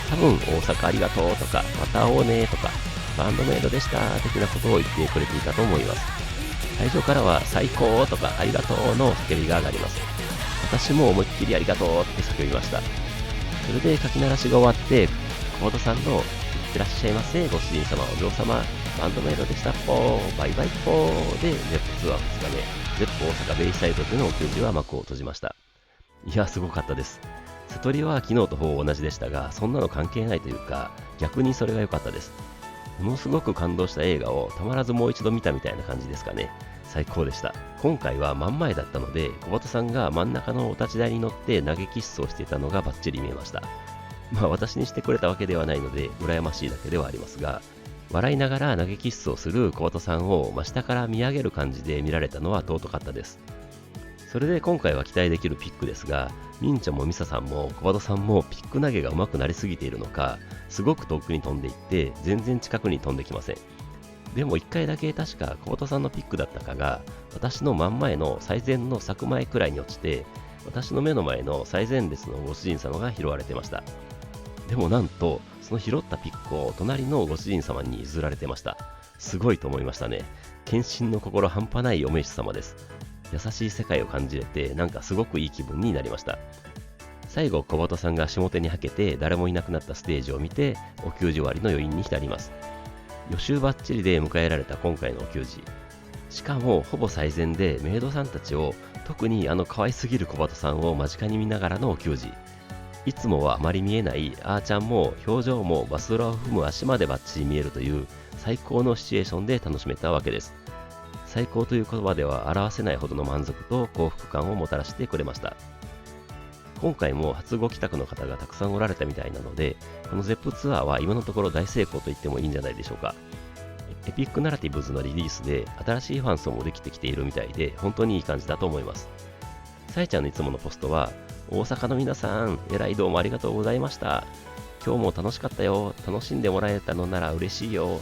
多分大阪ありがとうとか、また会おうねとか、バンドメイドでした的なことを言ってくれていたと思います。会場からは最高とかありがとうの叫びが上がります。私も思いっきりありがとうって叫びました。それで書き鳴らしが終わって、小畑さんのいってらっしゃいませご主人様お嬢様バンドメイドでしたっぽーバイバイぽーで ZEP ツアー2日目 ZEP 大阪ベイサイドでの休日は幕を閉じました。いやすごかったです。瀬戸りは昨日とほぼ同じでしたが、そんなの関係ないというか、逆にそれが良かったです。ものすごく感動した映画をたまらずもう一度見たみたいな感じですかね。最高でした。今回は真ん前だったので、小畑さんが真ん中のお立ち台に乗って投げキッスをしていたのがバッチリ見えました。私にしてくれたわけではないので羨ましいだけではありますが、笑いながら投げキッスをする小畑さんを真下から見上げる感じで見られたのは尊かったです。それで今回は期待できるピックですが、ミンチョもミサさんも小畑さんもピック投げが上手くなりすぎているのか、すごく遠くに飛んでいって全然近くに飛んできません。でも1回だけ確か小畑さんのピックだったかが、私の真ん前の最前の柵前くらいに落ちて、私の目の前の最前列のご主人様が拾われてました。でもなんと、その拾ったピックを隣のご主人様に譲られてました。すごいと思いましたね。献身の心半端ないお名手様です。優しい世界を感じれて、なんかすごくいい気分になりました。最後、小畑さんが下手にはけて誰もいなくなったステージを見て、お給仕終わりの余韻に浸ります。予習バッチリで迎えられた今回のお給仕。しかも、ほぼ最前でメイドさんたちを、特に可愛すぎる小畑さんを間近に見ながらのお給仕。いつもはあまり見えないあーちゃんも表情もバスドラを踏む足までバッチリ見えるという最高のシチュエーションで楽しめたわけです。最高という言葉では表せないほどの満足と幸福感をもたらしてくれました。今回も初ご帰宅の方がたくさんおられたみたいなので、この ZEP ツアーは今のところ大成功と言ってもいいんじゃないでしょうか。エピックナラティブズのリリースで新しいファン層もできてきているみたいで、本当にいい感じだと思います。さえちゃんのいつものポストは、大阪の皆さん、えらいどうもありがとうございました。今日も楽しかったよ。楽しんでもらえたのなら嬉しいよ。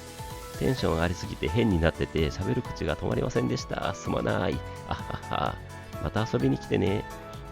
テンション上がりすぎて変になってて喋る口が止まりませんでした。すまない。あはは。また遊びに来てね。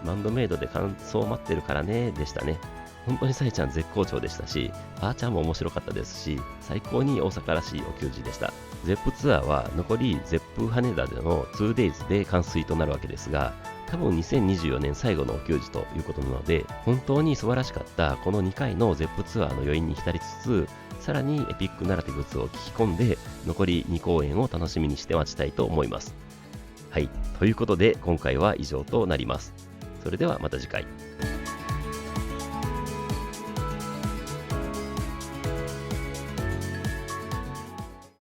バンドメイドで感想待ってるからね。でしたね。本当にさえちゃん絶好調でしたし、あーちゃんも面白かったですし、最高に大阪らしいお給仕でした。ZEP ツアーは残り ZEP 羽田での 2days で完遂となるわけですが、多分2024年最後のお給仕ということなので、本当に素晴らしかったこの2回の ZEP ツアーの余韻に浸りつつ、さらにエピックナラティブズを聞き込んで、残り2公演を楽しみにして待ちたいと思います。はい、ということで今回は以上となります。それではまた次回。